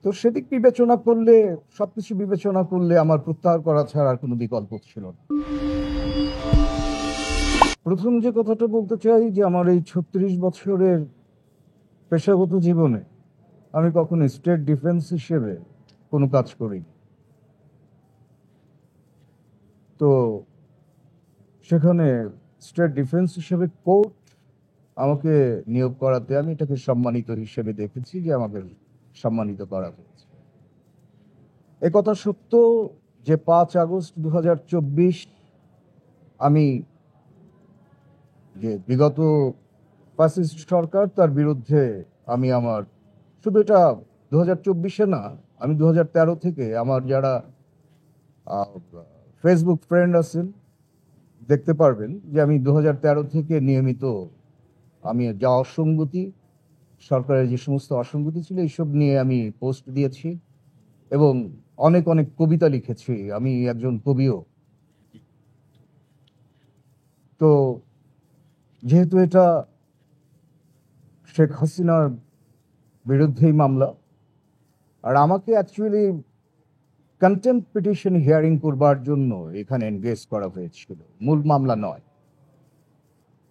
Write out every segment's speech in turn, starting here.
তো সেদিক বিবেচনা করলে, সবকিছু বিবেচনা করলে আমার প্রত্যাহার করা ছাড়া আর কোনো বিকল্প ছিল না। প্রথম যে কথাটা বলতে চাই যে আমার এই ৩৬ বছরের পেশাগত জীবনে আমি কখনো স্টেট ডিফেন্স হিসেবে কোনো কাজ করিনি। তো সেখানে স্টেট ডিফেন্স হিসেবে কোর্ট আমাকে নিয়োগ করাতে আমি এটাকে সম্মানিত হিসেবে দেখেছি যে আমাকে সম্মানিত করা হয়েছে। একথা সত্য যে ৫ আগস্ট ২০২৪ আমি যে বিগত ফ্যাসিস্ট সরকার তার বিরুদ্ধে আমি আমার শুধু এটা ২০২৪-এ না, আমি ২০১৩ থেকে আমার যারা ফেসবুক ফ্রেন্ড আছেন দেখতে পারবেন যে আমি ২০১৩ থেকে নিয়মিত আমি যা অসঙ্গতি, সরকারের যে সমস্ত অসঙ্গতি ছিল এইসব নিয়ে আমি পোস্ট দিয়েছি এবং অনেক অনেক কবিতা লিখেছি। আমি একজন কবিও। তো যেহেতু এটা শেখ হাসিনার বিরুদ্ধেই মামলা, আর আমাকে অ্যাকচুয়ালি কন্টেম্পট পিটিশন হিয়ারিং করবার জন্য এখানে এনগেজ করা হয়েছিল, মূল মামলা নয়।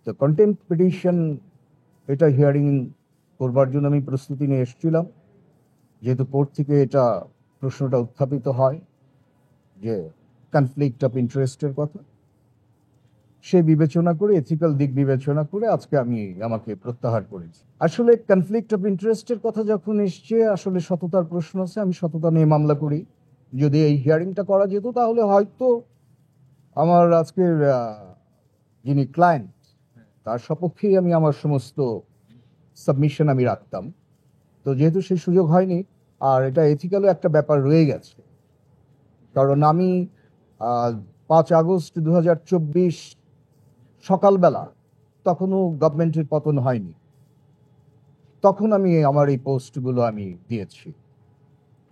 তো কন্টেম্পট পিটিশন এটা হিয়ারিং করবার জন্য আমি প্রস্তুতি নিয়ে এসেছিলাম, যেহেতু কোর্ট থেকে এটা প্রশ্নটা উত্থাপিত হয় যে কনফ্লিক্ট অফ ইন্টারেস্টের কথা। সে বিবেচনা করে, এথিক্যাল দিক বিবেচনা করে আজকে আমাকে প্রত্যাহার করেছি। আসলে কনফ্লিক্ট অফ ইন্টারেস্টের কথা যখন এসছে, আসলে সততার প্রশ্ন আছে, আমি সততা নিয়ে মামলা করি। যদি এই হিয়ারিংটা করা যেত তাহলে হয়তো আমার আজকের যিনি ক্লায়েন্ট তার সপক্ষেই আমি আমার সমস্ত সাবমিশন আমি রাখতাম। তো যেহেতু সেই সুযোগ হয়নি, আর এটা এথিক্যালও একটা ব্যাপার রয়ে গেছে, কারণ আমি ৫ আগস্ট ২০২৪ সকালবেলা, তখনও গভর্নমেন্টের পতন হয়নি, তখন আমি আমার এই পোস্টগুলো আমি দিয়েছি।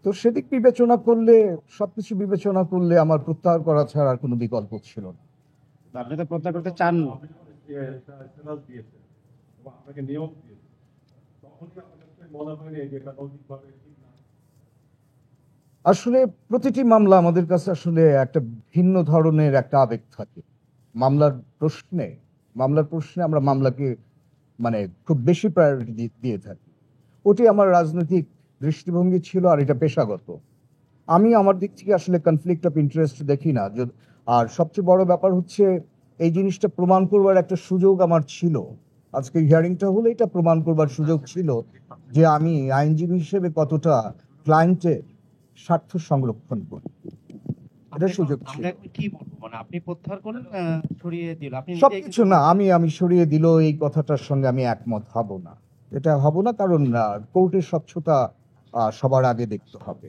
তো সেদিক বিবেচনা করলে, সবকিছু বিবেচনা করলে আমার প্রত্যাহার করা ছাড়া আর কোনো বিকল্প ছিল না। আপনি তো প্রত্যাহার করতে চান না। আসলে প্রতিটি মামলা আমাদের কাছে আসলে একটা ভিন্ন ধরনের একটা আবেগ থাকে। মামলার প্রশ্নে আমরা মামলাকে মানে খুব বেশি প্রায়োরিটি দিয়ে থাকি। ওটি আমার রাজনৈতিক দৃষ্টিভঙ্গি ছিল, আর এটা পেশাগত। আমি আমার দিক থেকে আসলে কনফ্লিক্ট অফ ইন্টারেস্ট দেখি না। আর সবচেয়ে বড় ব্যাপার হচ্ছে এই জিনিসটা প্রমাণ করবার একটা সুযোগ আমার ছিল। আজকে হিয়ারিংটা হলে এটা প্রমাণ করবার সুযোগ ছিল যে আমি আইনজীবী হিসেবে কতটা ক্লায়েন্টের স্বার্থ সংরক্ষণ করি। এটা সুযোগ ছিল। কি বলবো, মানে আপনি প্রত্যাহার করলেন, সরিয়ে দিল, আপনি সবকিছু না, আমি সরিয়ে দিল এই কথাটার সঙ্গে আমি একমত হব না। এটা হব না, কারণ কোর্টের স্বচ্ছতা সবার আগে দেখতে হবে।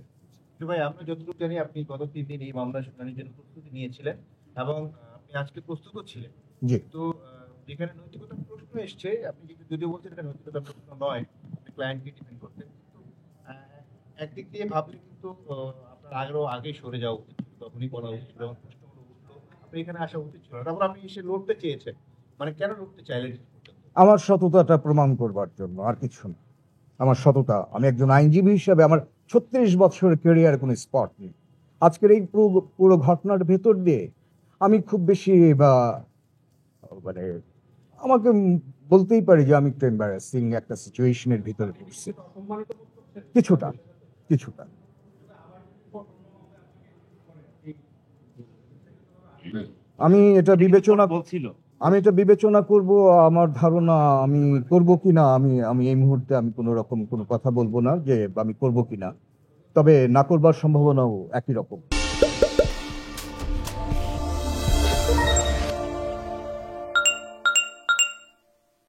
ভাই, আমরা যতটুকু জানি আপনি গত 3 দিন এই মামলা শুনানির জন্য প্রস্তুতি নিয়েছিলেন এবং আপনি আজকে প্রস্তুত ছিলেন। জি। তো যেখানে নৈতিকতার প্রশ্ন এসছে, আপনি যদিও বলছেন এটা নৈতিকতার প্রশ্ন নয়, ক্লায়েন্টকে ডিফেন্ড করতে, কিন্তু একদিক দিয়ে ভাবলে কিন্তু আপনার আগেই সরে যাওয়া উচিত ছিল, তখনই বলা উচিত ছিল, এবং প্রশ্নগুলো উঠলো, আপনি এখানে আসা উচিত ছিল। তারপর আপনি এসে লড়তে চেয়েছেন, মানে কেন লড়তে চাইলেন? আমার সততাটা প্রমাণ করবার জন্য, আর কিছু না। আমার সততা, আমি একজন আইনজীবী হিসেবে আমার ৩৬ বছরের ক্যারিয়ার কোনো স্পট নেই। আজকের এই পুরো ঘটনার ভেতর দিয়ে আমি খুব বেশি মানে আমাকে বলতেই পারি যে আমি একটু এম্বারাসিং একটা সিচুয়েশনের ভিতরে পড়ছি কিছুটা। আমি এটা বিবেচনা করব। আমার ধারণা আমি করব কিনা, আমি এই মুহূর্তে আমি কোনো রকম কোনো কথা বলবো না যে আমি করব কিনা, তবে না করবার সম্ভাবনাও একই রকম।